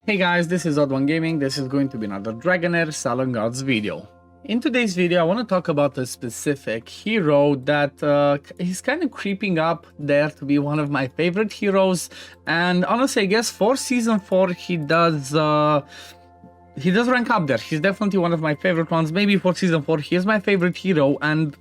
Hey guys, this is OddOneGaming. This is going to be another Dragonheir SilentGods video. In today's video, I want to talk about a specific hero that is kind of creeping up there to be one of my favorite heroes. And honestly, I guess for Season 4, he does rank up there. He's definitely one of my favorite ones. Maybe for Season 4, he is my favorite hero. And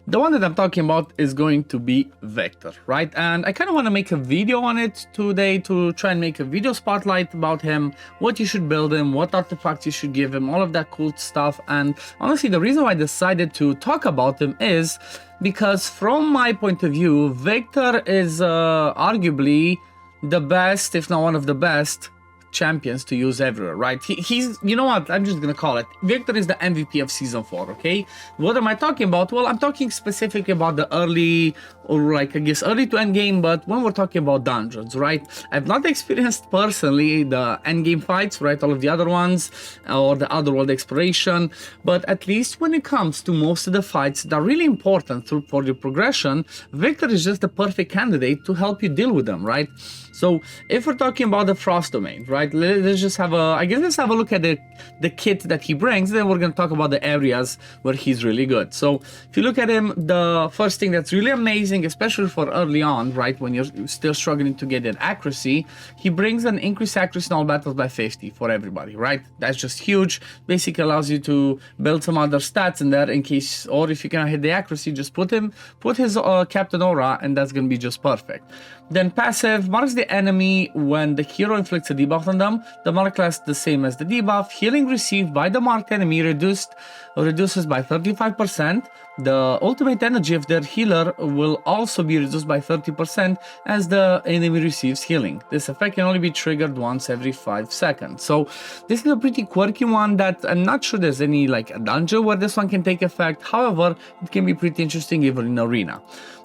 the one that I'm talking about is going to be Vector, right? And I kind of want to make a video on it today to try and make a video spotlight about him, what you should build him, what artifacts you should give him, all of that cool stuff. And honestly, the reason why I decided to talk about him is because from my point of view, Vector is arguably the best, if not one of the best, champions to use everywhere, right? He's, you know what, I'm just gonna call it, Victor is the MVP of Season 4, okay? What am I talking about? Well, I'm talking specifically about the early, or like, I guess, early to end game, but when we're talking about dungeons, right? I've not experienced personally the end game fights, right? All of the other ones, or the otherworld exploration, but at least when it comes to most of the fights that are really important for your progression, Victor is just the perfect candidate to help you deal with them, right? So if we're talking about the Frost domain, right, let's just have let's have a look at the kit that he brings, then we're going to talk about the areas where he's really good. So if you look at him, the first thing that's really amazing, especially for early on, right, when you're still struggling to get that accuracy, he brings an increased accuracy in all battles by 50 for everybody, right? That's just huge. Basically allows you to build some other stats in there in case, or if you cannot hit the accuracy, just put his Captain Aura, and that's going to be just perfect. Then passive marks the enemy when the hero inflicts a debuff on them. The mark lasts the same as the debuff. Healing received by the marked enemy reduces by 35%. The ultimate energy of their healer will also be reduced by 30% as the enemy receives healing. This effect can only be triggered once every 5 seconds. So this is a pretty quirky one that I'm not sure there's any like a dungeon where this one can take effect. However, it can be pretty interesting even in arena.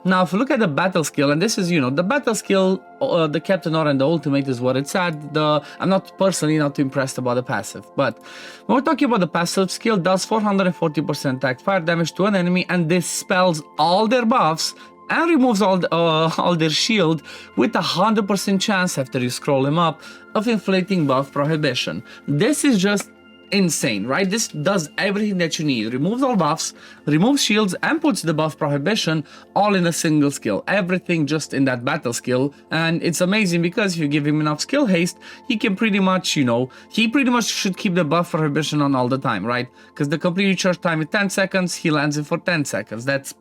Now, if you look at the battle skill, and this is, you know, the battle skill, the Captain Aura and the ultimate is what it's at. I'm not personally not too impressed about the passive, but when we're talking about the passive skill, does 440% attack fire damage to an enemy and dispels all their buffs and removes all their shield with 100% chance after you scroll him up of inflicting buff prohibition. This is just insane, right? This does everything that you need. Removes all buffs, removes shields, and puts the buff prohibition all in a single skill. Everything just in that battle skill. And it's amazing because if you give him enough skill haste, he can pretty much, you know, he pretty much should keep the buff prohibition on all the time, right? Because the complete recharge time is 10 seconds, he lands it for 10 seconds. That's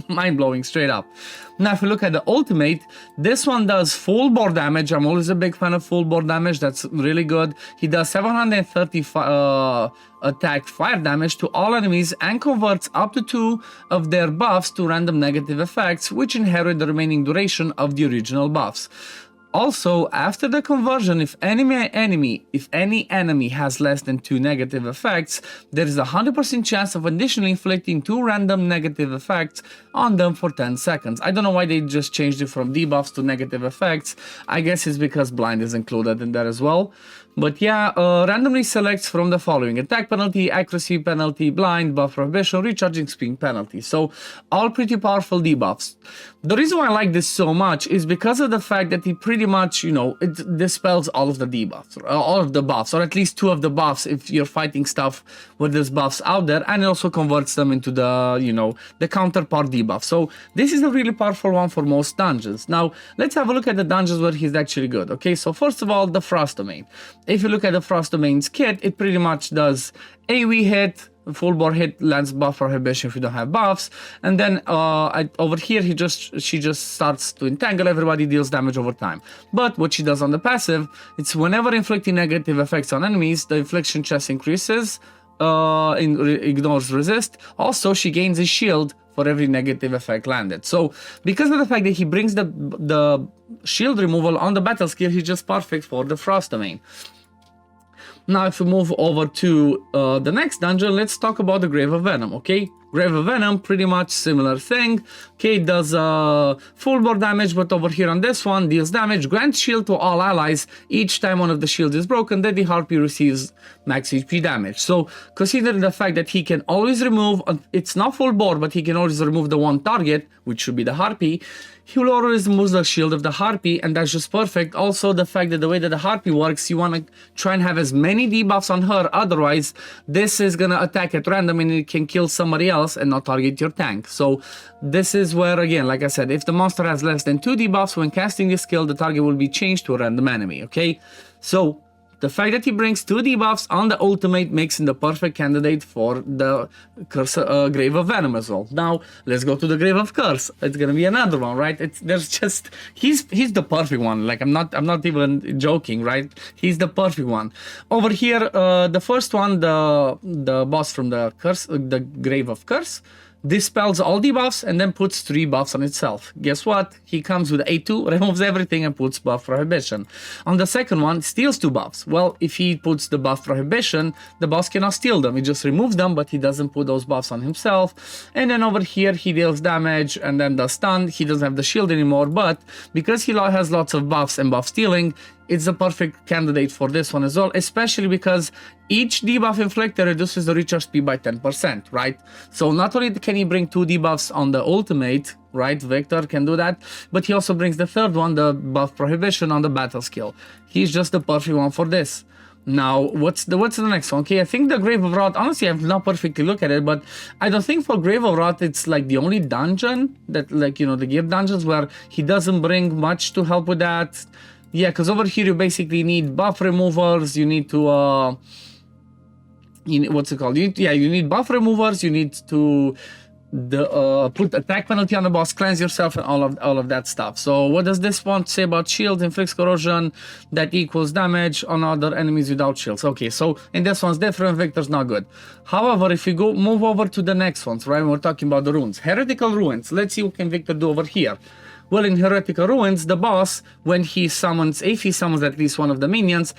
mind-blowing straight up. Now if you look at the ultimate, this one does full bore damage. I'm always a big fan of full bore damage. That's really good. He does 730 attack fire damage to all enemies and converts up to 2 of their buffs to random negative effects, which inherit the remaining duration of the original buffs. Also, after the conversion, if any enemy has less than 2 negative effects, there is a 100% chance of additionally inflicting 2 random negative effects on them for 10 seconds. I don't know why they just changed it from debuffs to negative effects. I guess it's because blind is included in that as well. But yeah, randomly selects from the following: attack penalty, accuracy penalty, blind, buff prohibition, recharging speed penalty. So all pretty powerful debuffs. The reason why I like this so much is because of the fact that it pretty much, you know, it dispels all of the debuffs, or all of the buffs, or at least 2 of the buffs if you're fighting stuff where there's buffs out there, and it also converts them into the, you know, the counterpart debuff. So this is a really powerful one for most dungeons. Now, let's have a look at the dungeons where he's actually good, okay? So first of all, the Frost domain. If you look at the Frost domain's kit, it pretty much does AoE hit, full bore hit, lands buff prohibition if you don't have buffs, and then over here she just starts to entangle everybody, deals damage over time. But what she does on the passive, it's whenever inflicting negative effects on enemies, the infliction chest increases, ignores resist. Also, she gains a shield for every negative effect landed. So because of the fact that he brings the shield removal on the battle skill, he's just perfect for the Frost domain. Now if we move over to the next dungeon, let's talk about the Grave of Venom, okay? Grave of Venom, pretty much similar thing. Okay, it does full bore damage, but over here on this one, deals damage, grants shield to all allies. Each time one of the shields is broken, then the Harpy receives max HP damage. So considering the fact that he can always remove, it's not full bore, but he can always remove the one target, which should be the Harpy, he will always remove the shield of the Harpy, and that's just perfect. Also, the fact that the way that the Harpy works, you want to try and have as many debuffs on her, otherwise this is gonna attack at random and it can kill somebody else and not target your tank. So this is where, again, like I said, if the monster has less than 2 debuffs when casting this skill, the target will be changed to a random enemy, okay? So the fact that he brings 2 debuffs on the ultimate makes him the perfect candidate for the Curse, Grave of Venom as well. Now, let's go to the Grave of Curse. It's gonna be another one, right? He's the perfect one. Like, I'm not even joking, right? He's the perfect one. Over here, the first one, the boss from the Grave of Curse, dispels all debuffs and then puts 3 buffs on itself. Guess what? He comes with A2, removes everything and puts buff prohibition. On the second one, steals 2 buffs. Well, if he puts the buff prohibition, the boss cannot steal them. He just removes them, but he doesn't put those buffs on himself. And then over here, he deals damage and then the stun. He doesn't have the shield anymore, but because he has lots of buffs and buff stealing, it's a perfect candidate for this one as well, especially because each debuff inflicted reduces the recharge speed by 10%, right? So not only can he bring 2 debuffs on the ultimate, right? Victor can do that, but he also brings the third one, the buff prohibition on the battle skill. He's just the perfect one for this. Now, what's the next one? Okay, I think the Grave of Wrath, honestly, I've not perfectly looked at it, but I don't think for Grave of Wrath, it's like the only dungeon that, like, you know, the gear dungeons where he doesn't bring much to help with that. Yeah, because over here you basically need buff removers, you need to, what's it called? You need buff removers, you need to put attack penalty on the boss, cleanse yourself, and all of that stuff. So what does this one say about shield? Inflicts corrosion that equals damage on other enemies without shields. Okay, so in this one's different, Victor's not good. However, if we move over to the next ones, right, we're talking about the runes. Heretical Ruins, let's see what can Victor do over here. Well, in Heretical Ruins, the boss, when he summons, if he summons at least one of the minions,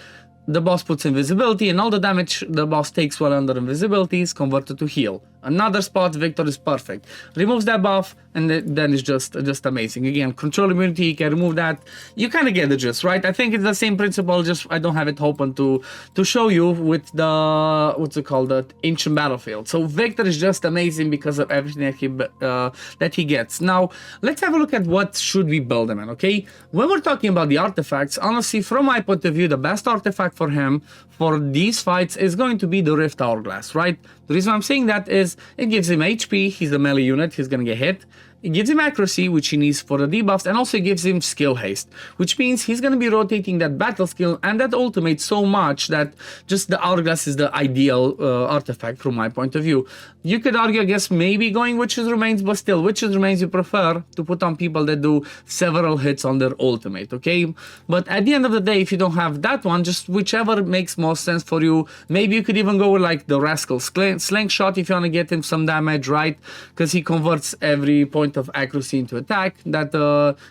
the boss puts invisibility, and all the damage the boss takes while under invisibility is converted to heal. Another spot, Victor is perfect. Removes that buff, and then it's just amazing. Again, control immunity, you can remove that. You kind of get the gist, right? I think it's the same principle, just I don't have it open to show you with the, what's it called, the Ancient Battlefield. So Victor is just amazing because of everything that he gets. Now, let's have a look at what should we build him in, okay? When we're talking about the artifacts, honestly, from my point of view, the best artifact for him for these fights is going to be the Rift Hourglass, right? The reason I'm saying that is it gives him HP, he's a melee unit, he's gonna get hit. It gives him accuracy, which he needs for the debuffs, and also it gives him skill haste, which means he's going to be rotating that battle skill and that ultimate so much that just the Hourglass is the ideal artifact from my point of view. You could argue, I guess, maybe going Witch's Remains, but still, Witch's Remains you prefer to put on people that do several hits on their ultimate, okay? But at the end of the day, if you don't have that one, just whichever makes most sense for you. Maybe you could even go with like the Rascal Slingshot if you want to get him some damage, right? Because he converts every point of accuracy into attack. That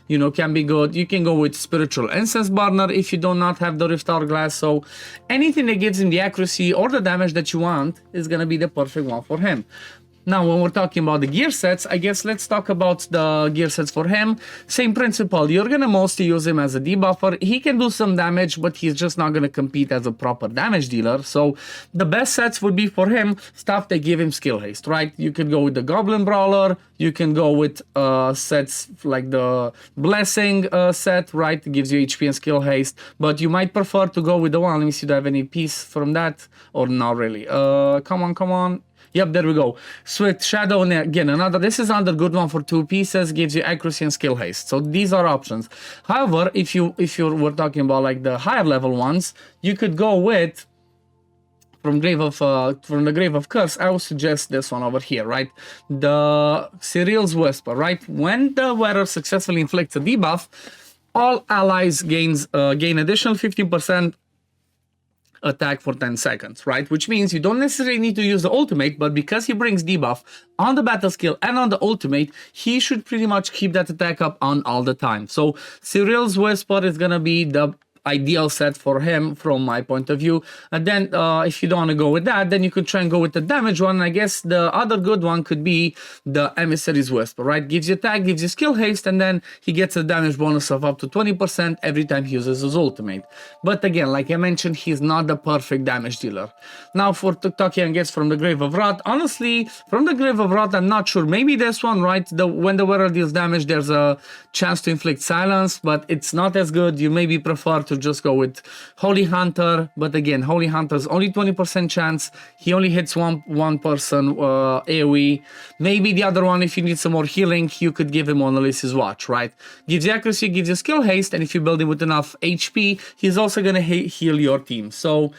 you know, can be good. You can go with Spiritual Incense Burner if you do not have the Rift Hourglass. So anything that gives him the accuracy or the damage that you want is gonna be the perfect one for him. Now, when we're talking about the gear sets, I guess let's talk about the gear sets for him. Same principle, you're gonna mostly use him as a debuffer. He can do some damage, but he's just not gonna compete as a proper damage dealer. So the best sets would be for him stuff that give him skill haste, right? You could go with the Goblin Brawler, you can go with sets like the Blessing set, right? It gives you HP and skill haste, but you might prefer to go with the one. Let me see, do I have any piece from that? Or not really? Come on. Yep, there we go. Swift Shadow, and again, this is another good one for 2 pieces, gives you accuracy and skill haste. So these are options. However, if you were talking about like the higher level ones, you could go with from the Grave of Curse. I would suggest this one over here, right? The Cyril's Whisper, right? When the wearer successfully inflicts a debuff, all allies gain additional 15% attack for 10 seconds, right? Which means you don't necessarily need to use the ultimate, but because he brings debuff on the battle skill and on the ultimate, he should pretty much keep that attack up on all the time. So Cyril's Whisper is gonna be the ideal set for him from my point of view. And then if you don't want to go with that, then you could try and go with the damage one. I guess the other good one could be the Emissary's Wisp, right? Gives you attack, gives you skill haste, and then he gets a damage bonus of up to 20% every time he uses his ultimate. But again, like I mentioned, he's not the perfect damage dealer. Now for Tuktakian gets from the Grave of Wrath. Honestly, from the Grave of Wrath, I'm not sure. Maybe this one, right? When the wearer deals damage, there's a chance to inflict silence, but it's not as good. You maybe prefer to just go with Holy Hunter, but again, Holy Hunter's only 20% chance. He only hits one person AoE. Maybe the other one, if you need some more healing, you could give him on Alyssa's Watch, right? Gives you accuracy, gives you skill haste, and if you build him with enough HP, he's also gonna heal your team. So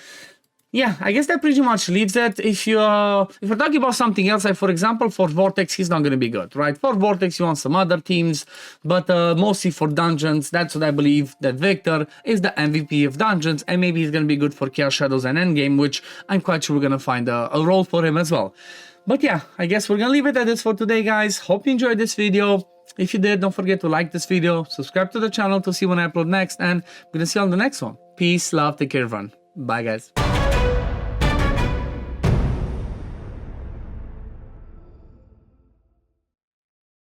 yeah, I guess that pretty much leaves it. If you're talking about something else, like for example, for Vortex, he's not going to be good, right? For Vortex, you want some other teams, but mostly for dungeons, that's what I believe, that Victor is the MVP of dungeons, and maybe he's going to be good for Chaos Shadows and Endgame, which I'm quite sure we're going to find a role for him as well. But yeah, I guess we're going to leave it at this for today, guys. Hope you enjoyed this video. If you did, don't forget to like this video, subscribe to the channel to see when I upload next, and I'm going to see you on the next one. Peace, love, take care, everyone. Bye, guys.